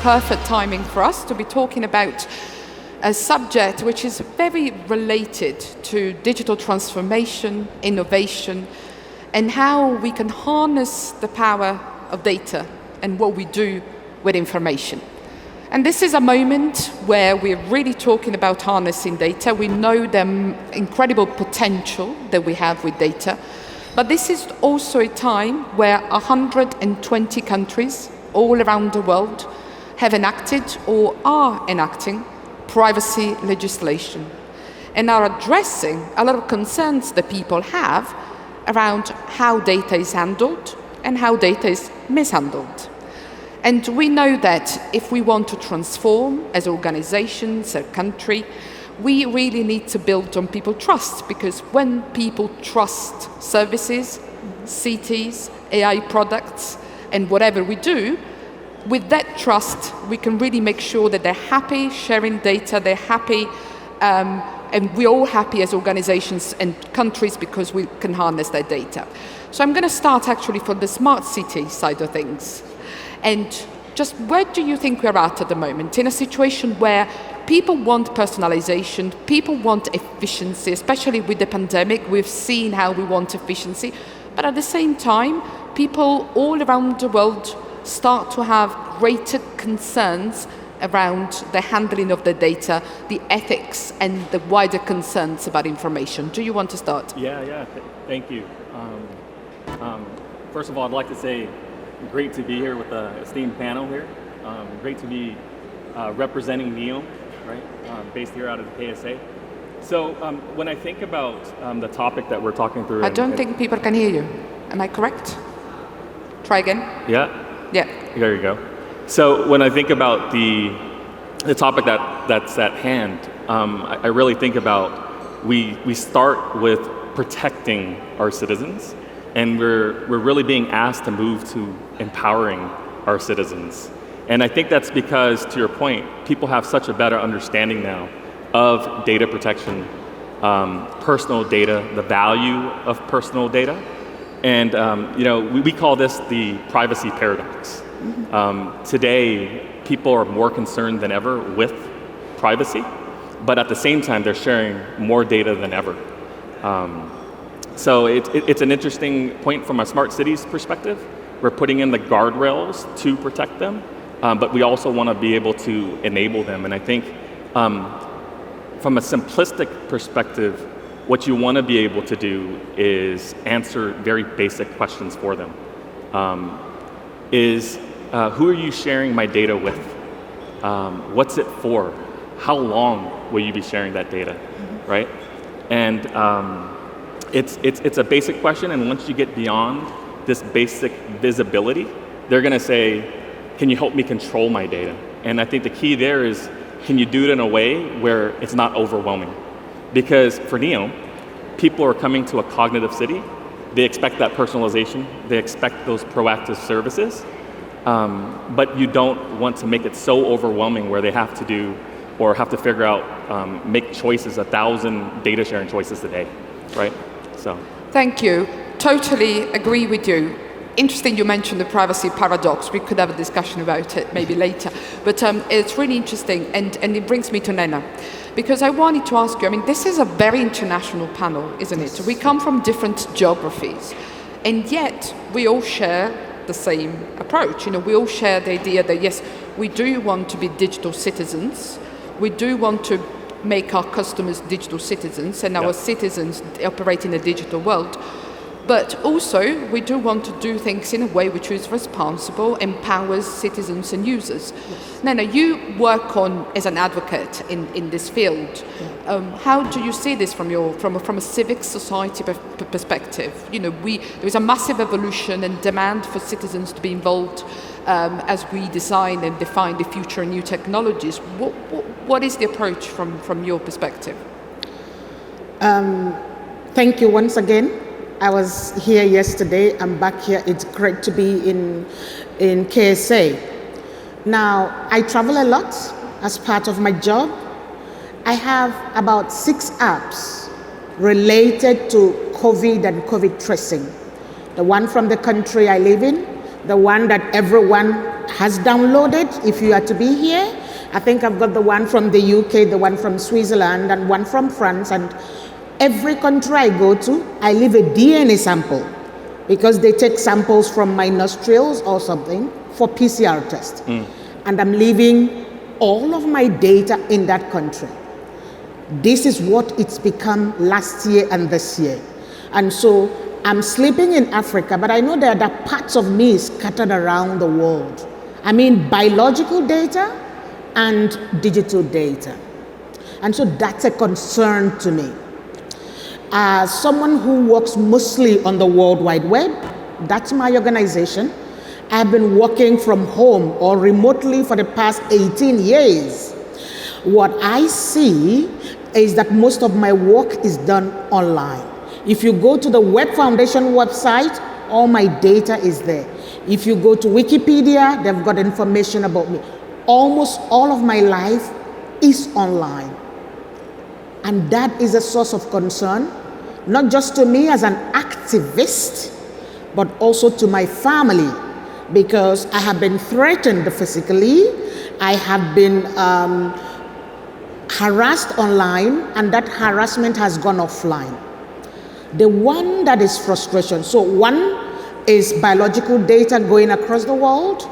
perfect timing for us to be talking about a subject which is very related to digital transformation, innovation, and how we can harness the power of data and what we do with information. And this is a moment where we're really talking about harnessing data. We know the incredible potential that we have with data, but this is also a time where 120 countries all around the world have enacted or are enacting privacy legislation and are addressing a lot of concerns that people have around how data is handled and how data is mishandled. And we know that if we want to transform as organizations, a country, we really need to build on people trust, because when people trust services, cities, AI products, and whatever we do, with that trust, we can really make sure that they're happy sharing data, they're happy, and we're all happy as organizations and countries because we can harness their data. So I'm going to start actually from the smart city side of things. And just where do you think we're at the moment in a situation where people want personalization, people want efficiency, especially with the pandemic, we've seen how we want efficiency, but at the same time, people all around the world start to have greater concerns around the handling of the data, the ethics, and the wider concerns about information. Do you want to start? Yeah, thank you. First of all, I'd like to say great to be here with the esteemed panel here. Great to be representing NEOM, right, based here out of the KSA. So when I think about the topic that we're talking through... I don't think people can hear you. Am I correct? Try again. Yeah? Yeah. There you go. So when I think about the topic that's at hand, I really think about we start with protecting our citizens, and we're really being asked to move to empowering our citizens. And I think that's because, to your point, people have such a better understanding now of data protection, personal data, the value of personal data. And we call this the privacy paradox. Today, people are more concerned than ever with privacy, but at the same time, they're sharing more data than ever. So it's an interesting point from a smart cities perspective. We're putting in the guardrails to protect them, but we also want to be able to enable them. And I think from a simplistic perspective, what you want to be able to do is answer very basic questions for them. Who are you sharing my data with? What's it for? How long will you be sharing that data, right? And it's a basic question, and once you get beyond this basic visibility, they're going to say, can you help me control my data? And I think the key there is, can you do it in a way where it's not overwhelming? Because for NEOM, people are coming to a cognitive city. They expect that personalization. They expect those proactive services. But you don't want to make it so overwhelming where they have to do or have to figure out, make choices, 1,000 data sharing choices a day, right? So. Thank you. Totally agree with you. Interesting you mentioned the privacy paradox. We could have a discussion about it maybe later. But it's really interesting, and it brings me to Nena. Because I wanted to ask you, this is a very international panel, isn't it? We come from different geographies, and yet we all share the same approach. We all share the idea that, yes, we do want to be digital citizens. We do want to make our customers digital citizens and our citizens operate in a digital world. But also, we do want to do things in a way which is responsible, empowers citizens and users. Yes. Nena, you work as an advocate in this field. Yeah. How do you see this from a civic society perspective? There is a massive evolution and demand for citizens to be involved as we design and define the future and new technologies. What is the approach from your perspective? Thank you once again. I was here yesterday, I'm back here. It's great to be in KSA. Now, I travel a lot as part of my job. I have about 6 apps related to COVID and COVID tracing. The one from the country I live in, the one that everyone has downloaded, if you are to be here. I think I've got the one from the UK, the one from Switzerland, and one from France. And every country I go to, I leave a DNA sample because they take samples from my nostrils or something for PCR test. And I'm leaving all of my data in that country. This is what it's become last year and this year. And so I'm sleeping in Africa, but I know there are parts of me scattered around the world. I mean, biological data and digital data. And so that's a concern to me. As someone who works mostly on the World Wide Web, that's my organization. I've been working from home or remotely for the past 18 years. What I see is that most of my work is done online. If you go to the Web Foundation website, all my data is there. If you go to Wikipedia, they've got information about me. Almost all of my life is online. And that is a source of concern, not just to me as an activist, but also to my family, because I have been threatened physically, I have been harassed online, and that harassment has gone offline. The one that is frustration. So one is biological data going across the world.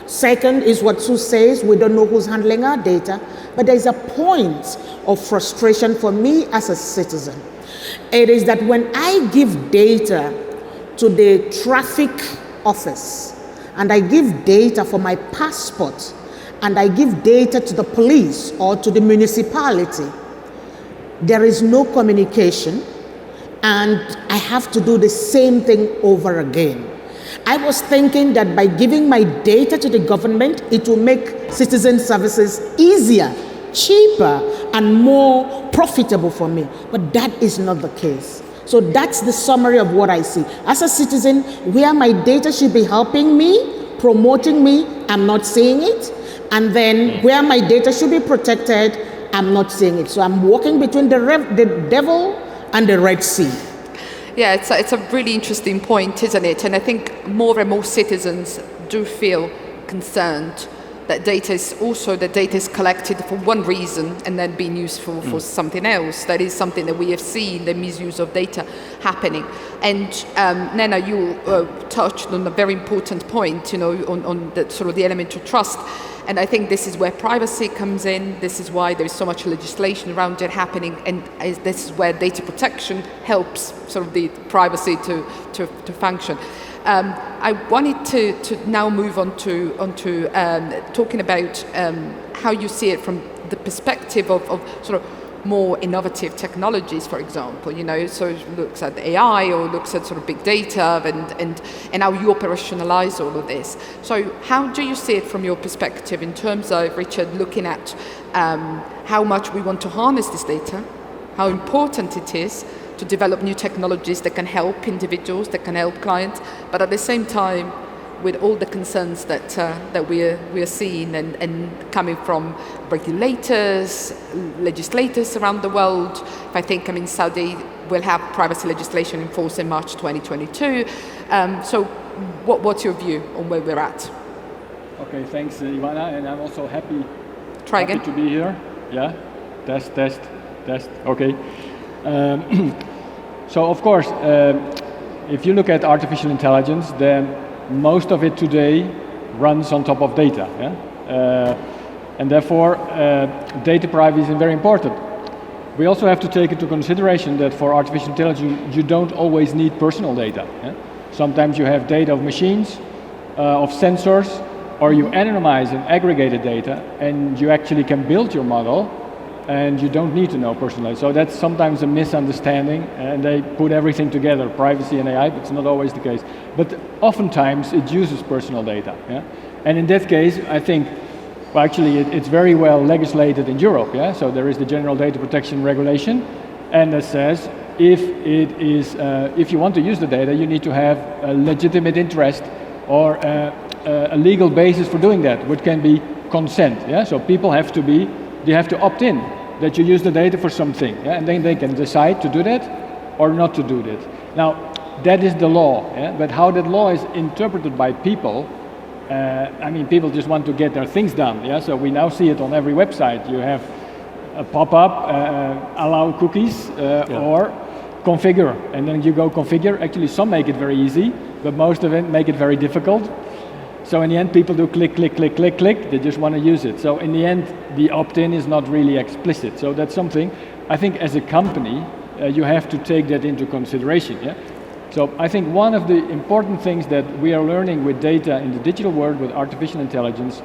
Second is what Sue says, we don't know who's handling our data, but there's a point of frustration for me as a citizen. It is that when I give data to the traffic office, and I give data for my passport, and I give data to the police or to the municipality, there is no communication, and I have to do the same thing over again. I was thinking that by giving my data to the government, it will make citizen services easier, cheaper, and more profitable for me. But that is not the case. So that's the summary of what I see. As a citizen, where my data should be helping me, promoting me, I'm not seeing it. And then where my data should be protected, I'm not seeing it. So I'm walking between the devil and the Red Sea. Yeah, it's a really interesting point, isn't it? And I think more and more citizens do feel concerned that data is collected for one reason and then being used for something else. That is something that we have seen, the misuse of data happening. And Nena, you touched on a very important point, on the sort of the element of trust. And I think this is where privacy comes in. This is why there's so much legislation around it happening. And this is where data protection helps sort of the privacy to function. I wanted to now move on to talking about how you see it from the perspective of sort of more innovative technologies, for example, so it looks at AI or looks at sort of big data and how you operationalize all of this. So how do you see it from your perspective in terms of, Richard, looking at how much we want to harness this data, how important it is to develop new technologies that can help individuals, that can help clients, but at the same time, with all the concerns that we are seeing and coming from regulators, legislators around the world. If I think, Saudi will have privacy legislation in force in March 2022. So what's your view on where we're at? Okay, thanks, Ivana, and I'm also happy to be here. Yeah, test. Okay. So of course, if you look at artificial intelligence, then most of it today runs on top of data, and therefore data privacy is very important. We also have to take into consideration that for artificial intelligence you don't always need personal data. Sometimes you have data of machines, of sensors, or you anonymize and aggregated data, and you actually can build your model and you don't need to know personal data. So that's sometimes a misunderstanding, and they put everything together, privacy and AI, but it's not always the case. But oftentimes it uses personal data. And in that case, I think, well, actually it's very well legislated in Europe. So there is the General Data Protection Regulation, and that says if you want to use the data, you need to have a legitimate interest or a legal basis for doing that, which can be consent. So people have to opt in that you use the data for something, and then they can decide to do that or not to do that. Now, that is the law, but how that law is interpreted by people I mean, people just want to get their things done. Yeah, so we now see it on every website. You have a pop-up, allow cookies, or configure, and then you go configure. Actually, some make it very easy, but most of it make it very difficult. So in the end, people do click, click, click, click, click. They just want to use it. So in the end, the opt-in is not really explicit. So that's something, I think as a company, you have to take that into consideration. Yeah. So I think one of the important things that we are learning with data in the digital world with artificial intelligence,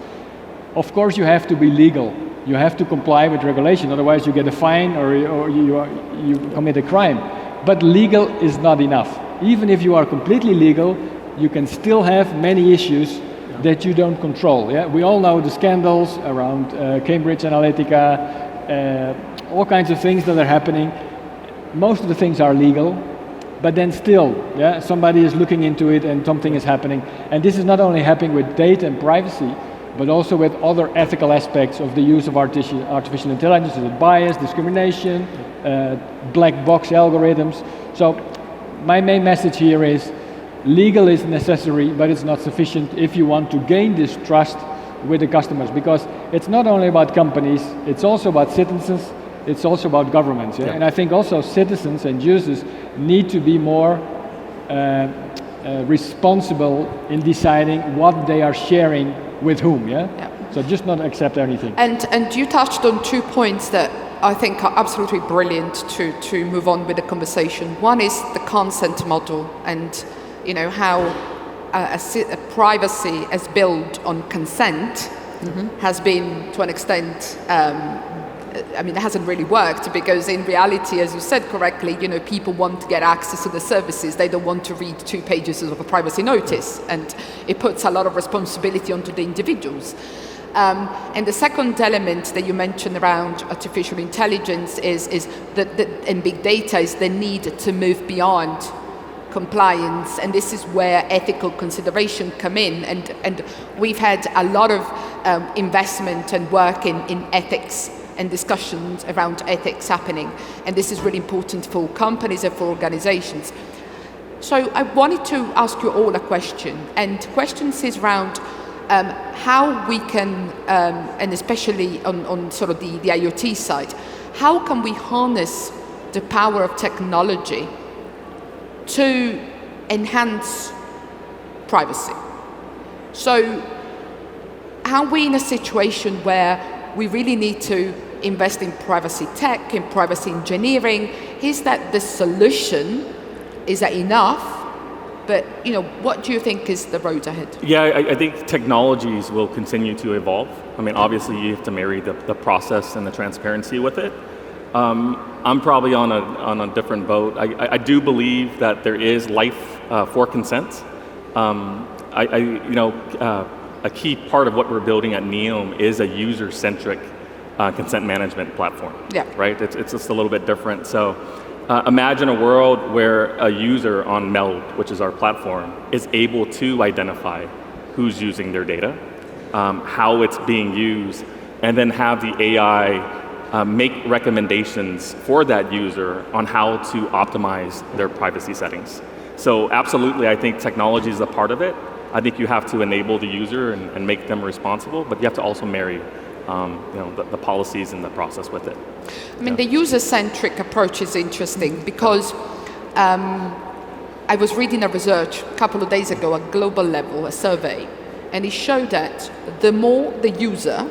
of course you have to be legal. You have to comply with regulation, otherwise you get a fine or you commit a crime. But legal is not enough. Even if you are completely legal, you can still have many issues that you don't control. Yeah? We all know the scandals around Cambridge Analytica, all kinds of things that are happening. Most of the things are legal, but then still, somebody is looking into it and something is happening. And this is not only happening with data and privacy, but also with other ethical aspects of the use of artificial intelligence, with bias, discrimination, black box algorithms. So my main message here is legal is necessary, but it's not sufficient if you want to gain this trust with the customers, because it's not only about companies, it's also about citizens, it's also about governments. Yeah? Yeah. And I think also citizens and users need to be more responsible in deciding what they are sharing with whom. Yeah? Yeah. So just not accept anything. And you touched on 2 points that I think are absolutely brilliant to move on with the conversation. One is the consent model, and how a privacy as built on consent has been, to an extent, it hasn't really worked, because in reality, as you said correctly, people want to get access to the services. They don't want to read 2 pages of a privacy notice, and it puts a lot of responsibility onto the individuals. And the second element that you mentioned around artificial intelligence is that and big data is the need to move beyond compliance, and this is where ethical consideration come in, and we've had a lot of investment and work in ethics and discussions around ethics happening, and this is really important for companies and for organizations. So I wanted to ask you all a question, and questions is around how we can, and especially on sort of the IoT side, how can we harness the power of technology to enhance privacy? So are we in a situation where we really need to invest in privacy tech, in privacy engineering? Is that the solution? Is that enough? But what do you think is the road ahead? Yeah, I think technologies will continue to evolve. I mean, obviously you have to marry the process and the transparency with it. I'm probably on a different boat. I do believe that there is life for consent. A key part of what we're building at Neom is a user-centric consent management platform. Yeah. Right. It's just a little bit different. So imagine a world where a user on Meld, which is our platform, is able to identify who's using their data, how it's being used, and then have the AI make recommendations for that user on how to optimize their privacy settings. So absolutely, I think technology is a part of it. I think you have to enable the user and make them responsible, but you have to also marry the policies and the process with it. I mean, the user-centric approach is interesting because I was reading a research a couple of days ago, a global level, a survey, and it showed that the more the user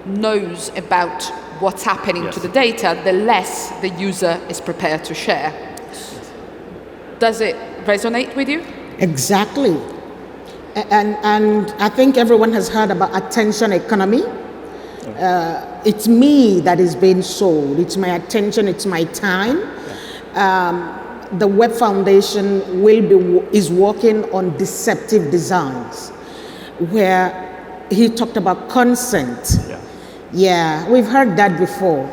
knows about what's happening to the data, the less the user is prepared to share. Does it resonate with you? Exactly. And I think everyone has heard about attention economy. It's me that is being sold. It's my attention, it's my time. The Web Foundation is working on deceptive designs, where he talked about consent. Yeah, we've heard that before.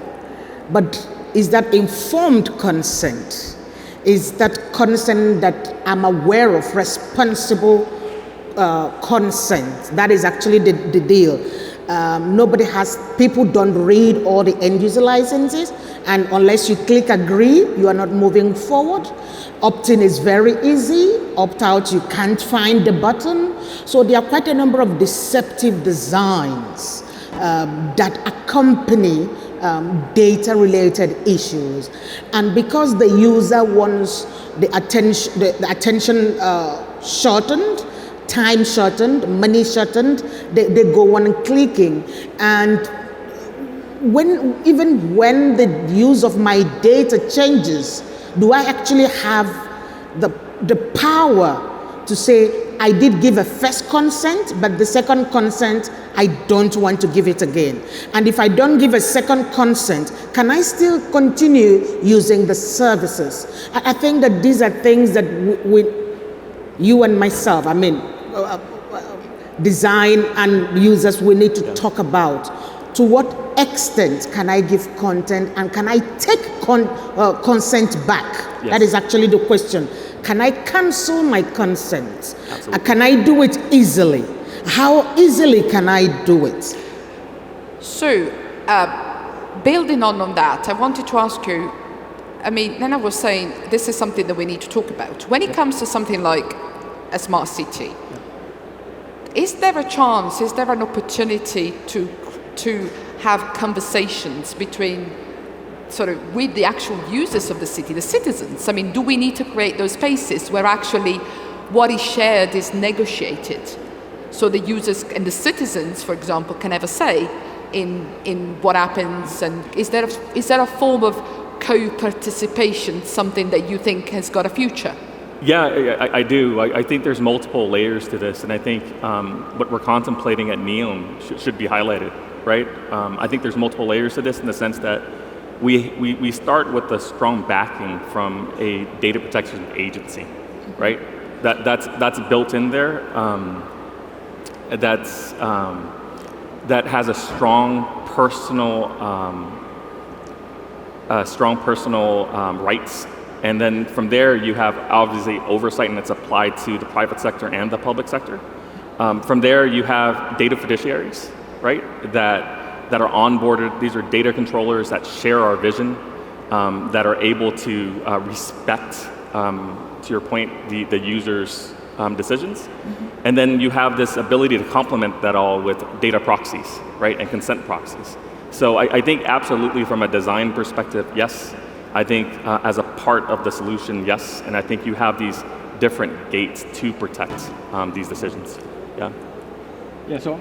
But is that informed consent? Is that consent that I'm aware of, responsible consent? That is actually the deal. People don't read all the end user licenses, And unless you click agree, you are not moving forward. Opt-in is very easy. Opt-out, you can't find the button. So there are quite a number of deceptive designs that accompany data-related issues. And because the user wants the attention shortened, time shortened, money shortened, they go on clicking. And even when the use of my data changes, do I actually have the power to say, I did give a first consent, but the second consent, I don't want to give it again. And if I don't give a second consent, can I still continue using the services? I think that these are things that you and myself, design and users, we need to talk about. To what extent can I give content, and can I take consent back? Yes. That is actually the question. Can I cancel my consent? Absolutely. Can I do it easily? How easily can I do it? So, building on that, I wanted to ask you, Nana was saying this is something that we need to talk about. When it comes to something like a smart city, is there a chance, is there an opportunity to have conversations between with the actual users of the city, the citizens? Do we need to create those spaces where actually what is shared is negotiated, so the users and the citizens, for example, can have a say in what happens? And is there a form of co-participation, something that you think has got a future? Yeah, I do. I think there's multiple layers to this, and I think what we're contemplating at NEOM should be highlighted, right? I think there's multiple layers to this in the sense that we start with a strong backing from a data protection agency, right? That's built in there. That has a strong personal rights, and then from there you have obviously oversight, and it's applied to the private sector and the public sector. From there you have data fiduciaries, right? That are onboarded. These are data controllers that share our vision, that are able to respect, to your point, the user's decisions. Mm-hmm. And then you have this ability to complement that all with data proxies, right, and consent proxies. So I think absolutely from a design perspective, yes. I think as a part of the solution, yes. And I think you have these different gates to protect these decisions. Yeah. Yeah. So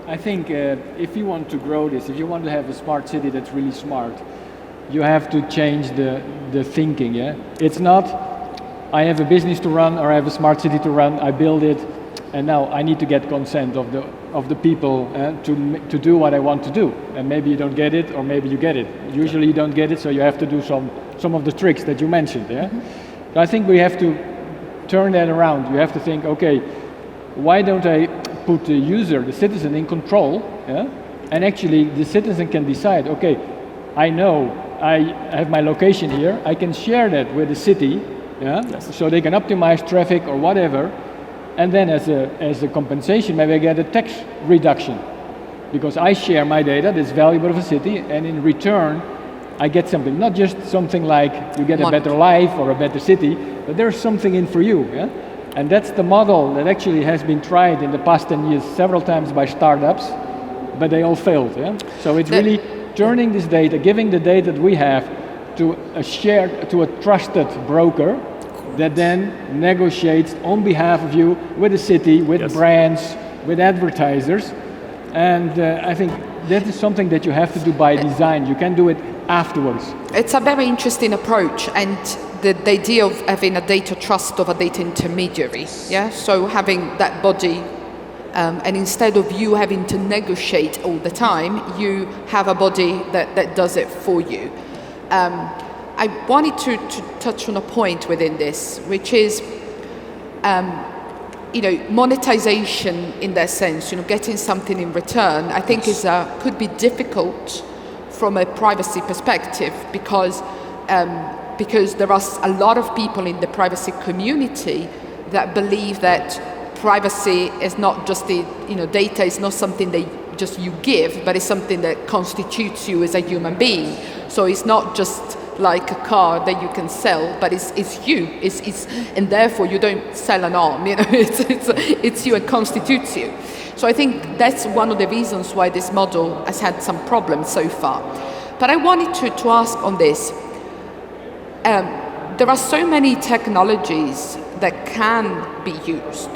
I think if you want to grow this, if you want to have a smart city that's really smart, you have to change the thinking. Yeah, it's not I have a business to run or I have a smart city to run. I build it, and now I need to get consent of the people to do what I want to do. And maybe you don't get it, or maybe you get it. Usually you don't get it, so you have to do some of the tricks that you mentioned. Yeah, mm-hmm. So I think we have to turn that around. You have to think, okay, why don't I put the user, the citizen, in control, yeah? And actually the citizen can decide, okay, I know I have my location here, I can share that with the city, yeah? Yes. So they can optimize traffic or whatever, and then as a compensation, maybe I get a tax reduction, because I share my data that's valuable for the city, and in return I get something, not just something like you get a better life or a better city, but there's something in for you, yeah? And that's the model that actually has been tried in the past 10 years several times by startups, but they all failed. Yeah? So it's really turning this data, giving the data that we have to a trusted broker that then negotiates on behalf of you with the city, with brands, with advertisers. And I think that is something that you have to do by design. You can do it afterwards. It's a very interesting approach, and the idea of having a data trust of a data intermediary, yeah? So having that body, and instead of you having to negotiate all the time, you have a body that does it for you. I wanted to touch on a point within this, which is, monetization in that sense, getting something in return, I think could be difficult from a privacy perspective, because there are a lot of people in the privacy community that believe that privacy is not just data is not something that just you give, but it's something that constitutes you as a human being. So it's not just like a car that you can sell, but it's you. And therefore you don't sell an arm. It's you and constitutes you. So I think that's one of the reasons why this model has had some problems so far. But I wanted to ask on this. There are so many technologies that can be used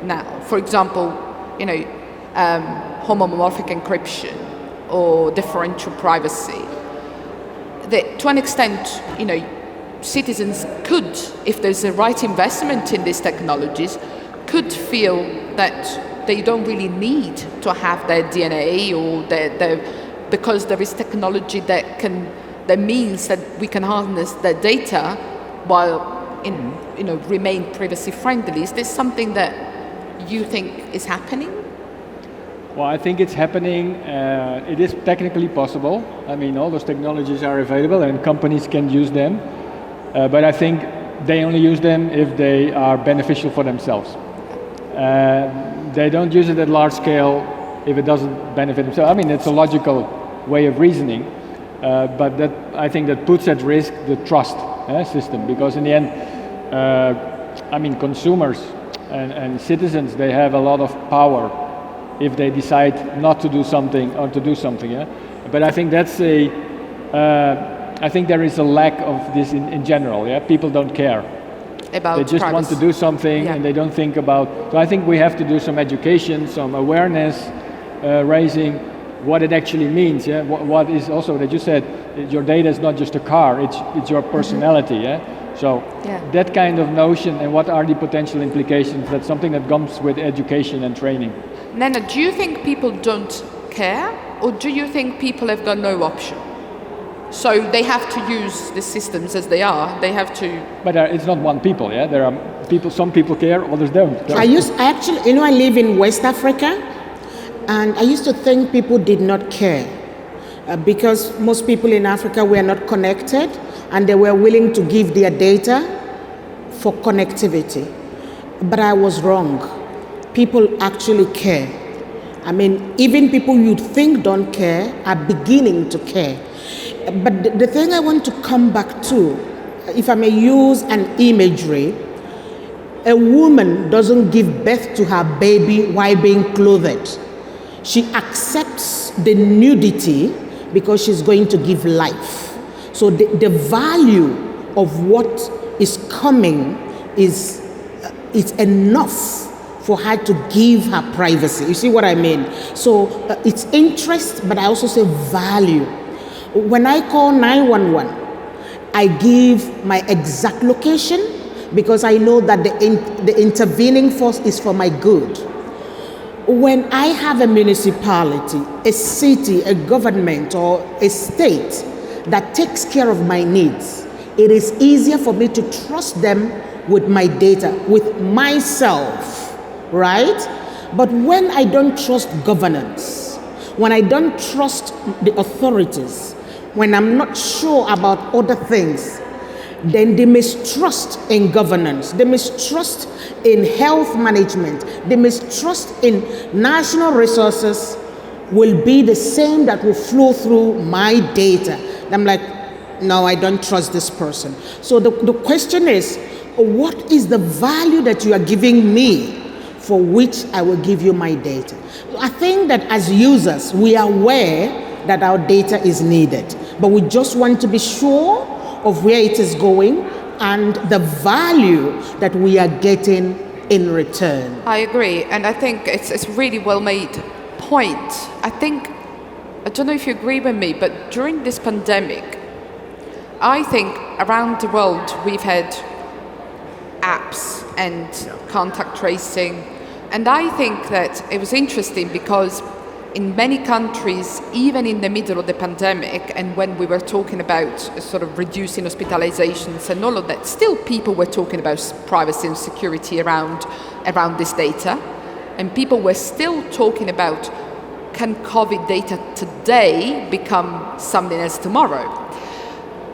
now. For example, homomorphic encryption or differential privacy. That to an extent, citizens could, if there's a right investment in these technologies, could feel that they don't really need to have their DNA or because there is technology that means that we can harness their data while remain privacy friendly. Is this something that you think is happening? Well, I think it's happening. It is technically possible. I mean, all those technologies are available and companies can use them. But I think they only use them if they are beneficial for themselves. They don't use it at large scale if it doesn't benefit themselves. I mean, it's a logical way of reasoning. But I think that puts at risk the trust system, because in the end, consumers and citizens, they have a lot of power if they decide not to do something or to do something. Yeah? But I think I think there is a lack of this in general. Yeah, people don't care. About they just privacy. Want to do something, and they don't think about. So I think we have to do some education, some awareness raising, what it actually means. Yeah, what is also that you said, your data is not just a car; it's your personality. Yeah. So that kind of notion, and what are the potential implications? That's something that comes with education and training. Nana, do you think people don't care, or do you think people have got no option? So they have to use the systems as they are. They have to. But it's not one people. Yeah, there are people. Some people care, others don't. I live in West Africa, and I used to think people did not care because most people in Africa were not connected, and they were willing to give their data for connectivity. But I was wrong. People actually care. I mean, even people you'd think don't care are beginning to care. But the thing I want to come back to, if I may use an imagery, a woman doesn't give birth to her baby while being clothed. She accepts the nudity because she's going to give life. So the value of what is coming is enough for her to give her privacy. You see what I mean? So it's interest, but I also say value. When I call 911, I give my exact location because I know that the intervening force is for my good. When I have a municipality, a city, a government, or a state that takes care of my needs, it is easier for me to trust them with my data, with myself. Right? But when I don't trust governance, when I don't trust the authorities, when I'm not sure about other things, then the mistrust in governance, the mistrust in health management, the mistrust in national resources will be the same that will flow through my data. I'm like, no, I don't trust this person. So the question is, what is the value that you are giving me for which I will give you my data? I think that as users, we are aware that our data is needed, but we just want to be sure of where it is going and the value that we are getting in return. I agree, and I think it's a really well made point. I don't know if you agree with me, but during this pandemic, I think around the world we've had apps and contact tracing. And I think that it was interesting because in many countries, even in the middle of the pandemic, and when we were talking about sort of reducing hospitalizations and all of that, still people were talking about privacy and security around this data. And people were still talking about, can COVID data today become something else tomorrow?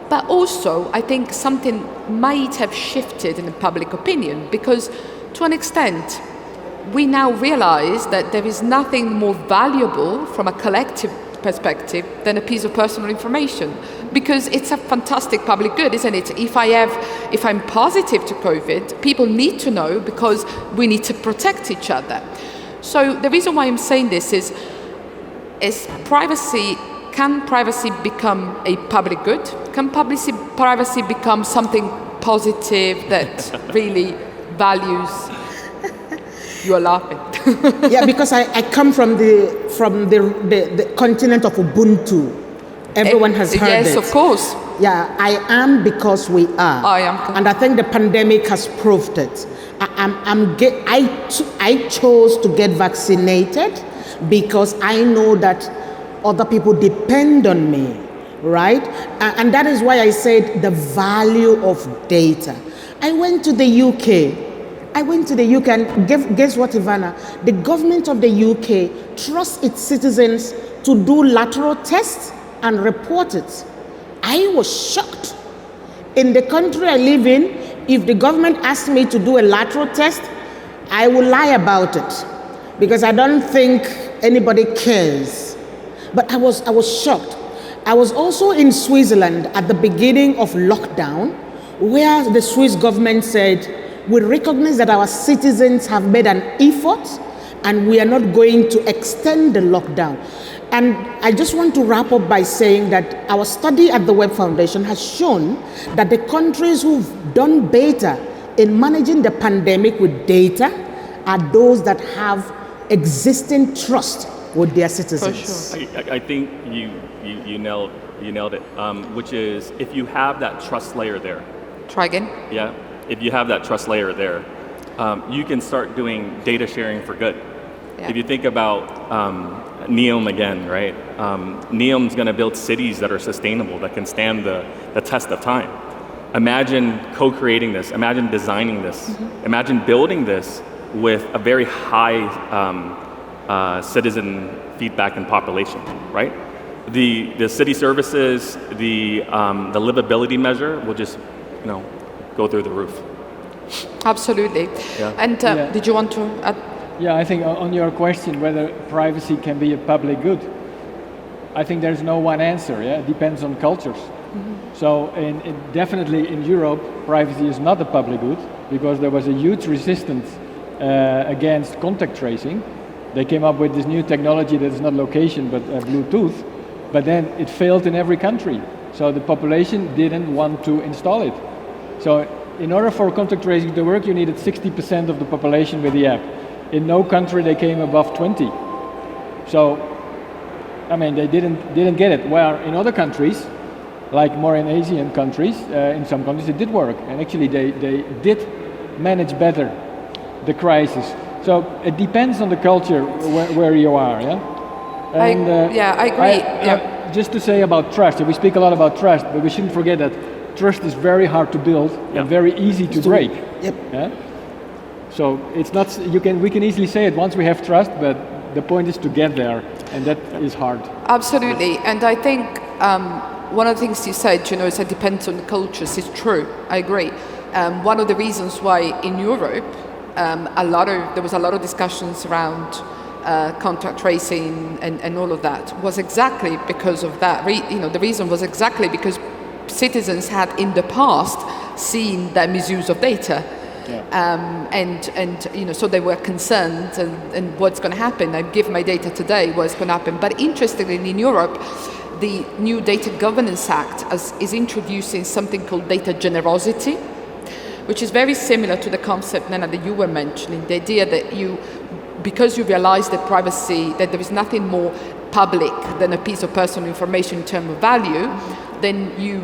But also, I think something might have shifted in the public opinion because, to an extent, we now realize that there is nothing more valuable from a collective perspective than a piece of personal information, because it's a fantastic public good, isn't it? If I'm positive to COVID, people need to know, because we need to protect each other. So the reason why I'm saying this is can privacy become a public good? Can privacy become something positive that really values? You are laughing. Yeah, because I come from the continent of Ubuntu. Everyone has heard it. Yes, of course. Yeah, I am because we are. I am. And I think the pandemic has proved it. I chose to get vaccinated because I know that other people depend on me, right? And that is why I said the value of data. I went to the UK and guess what, Ivana? The government of the UK trusts its citizens to do lateral tests and report it. I was shocked. In the country I live in, if the government asked me to do a lateral test, I will lie about it because I don't think anybody cares. But I was shocked. I was also in Switzerland at the beginning of lockdown, where the Swiss government said, we recognize that our citizens have made an effort and we are not going to extend the lockdown. And I just want to wrap up by saying that our study at the Web Foundation has shown that the countries who've done better in managing the pandemic with data are those that have existing trust with their citizens. For sure. I think you nailed it, which is if you have that trust layer there. Try again. Yeah. If you have that trust layer there, you can start doing data sharing for good. Yeah. If you think about NEOM again, right? NEOM's going to build cities that are sustainable, that can stand the test of time. Imagine co-creating this. Imagine designing this. Mm-hmm. Imagine building this with a very high citizen feedback and population, right? The city services, the livability measure will just, go through the roof. Absolutely. Yeah. And did you want to add? Yeah, I think on your question whether privacy can be a public good, I think there's no one answer. Yeah, it depends on cultures. Mm-hmm. So definitely in Europe, privacy is not a public good because there was a huge resistance against contact tracing. They came up with this new technology that is not location but Bluetooth, but then it failed in every country. So the population didn't want to install it. So in order for contact tracing to work, you needed 60% of the population with the app. In no country they came above 20. So, I mean, they didn't get it. Where in other countries, like more in Asian countries, in some countries it did work. And actually they did manage better the crisis. So it depends on the culture where you are, yeah? And, I agree. Just to say about trust, we speak a lot about trust, but we shouldn't forget that trust is very hard to build and very easy to break. Yep. Yeah? So it's not, we can easily say it once we have trust, but the point is to get there, and that is hard. Absolutely, and I think one of the things you said, is it depends on the cultures, is true, I agree. One of the reasons why in Europe, there was a lot of discussions around contact tracing and all of that was exactly because of that. The reason was exactly because citizens had in the past seen the misuse of data. Yeah. So they were concerned and what's going to happen. I give my data today, what's going to happen. But interestingly, in Europe, the new Data Governance Act is introducing something called data generosity, which is very similar to the concept, Nana, that you were mentioning, the idea that because you realize that privacy, that there is nothing more public than a piece of personal information in terms of value, then you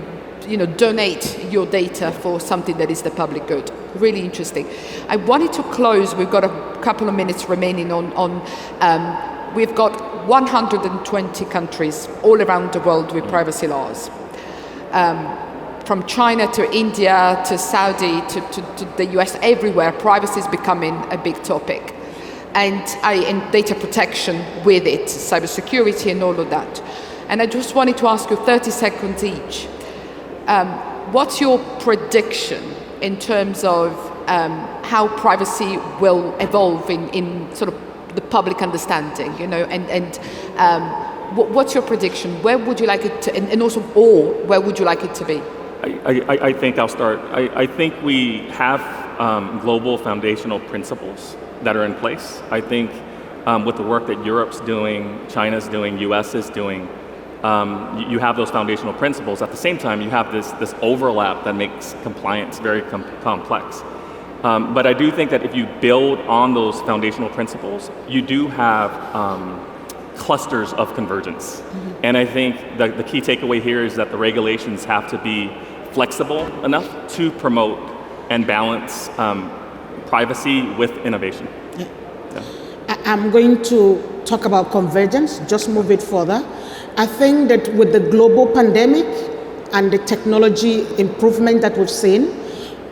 donate your data for something that is the public good. Really interesting. I wanted to close, we've got a couple of minutes remaining we've got 120 countries all around the world with privacy laws. From China to India to Saudi to the US, everywhere, privacy is becoming a big topic. And data protection with it, cybersecurity and all of that. And I just wanted to ask you 30 seconds each. What's your prediction in terms of how privacy will evolve in sort of the public understanding, what's your prediction? Where would you like it to, and also, or where would you like it to be? I think I'll start. I think we have global foundational principles that are in place. I think with the work that Europe's doing, China's doing, US is doing, you have those foundational principles. At the same time, you have this overlap that makes compliance very complex. But I do think that if you build on those foundational principles, you do have clusters of convergence. And I think the key takeaway here is that the regulations have to be flexible enough to promote and balance privacy with innovation. I'm going to talk about convergence, just move it further. I think that with the global pandemic and the technology improvement that we've seen,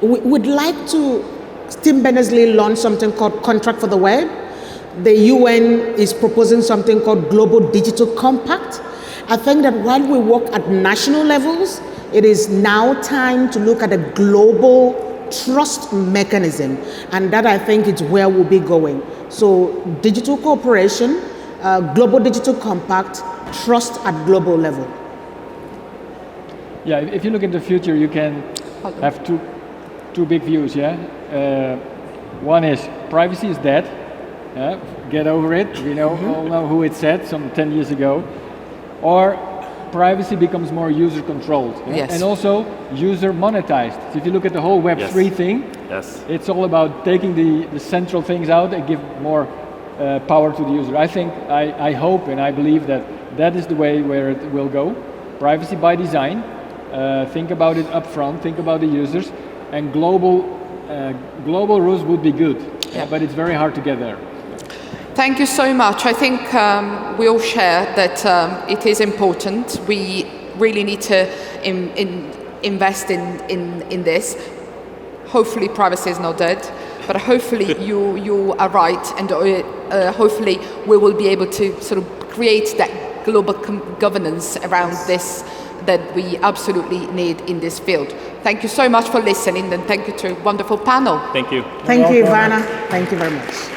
we'd like to, Tim Berners-Lee launched something called Contract for the Web. The UN is proposing something called Global Digital Compact. I think that while we work at national levels, it is now time to look at a global trust mechanism, and that I think is where we'll be going. So digital cooperation, global digital compact, trust at global level. Yeah, if you look in the future, you can have two big views, yeah? One is privacy is dead, get over it, we all know who it said some 10 years ago. Or privacy becomes more user controlled, yes. And also user monetized. So if you look at the whole Web3 thing, it's all about taking the central things out and give more power to the user. I think, I hope and I believe that is the way where it will go. Privacy by design, think about it up front, think about the users, and global rules would be good, but it's very hard to get there. Thank you so much. I think we all share that it is important. We really need to invest in this. Hopefully privacy is not dead, but hopefully you are right, and hopefully we will be able to sort of create that global governance around this that we absolutely need in this field. Thank you so much for listening, and thank you to a wonderful panel. Thank you. Thank you, Ivana. Thank you very much.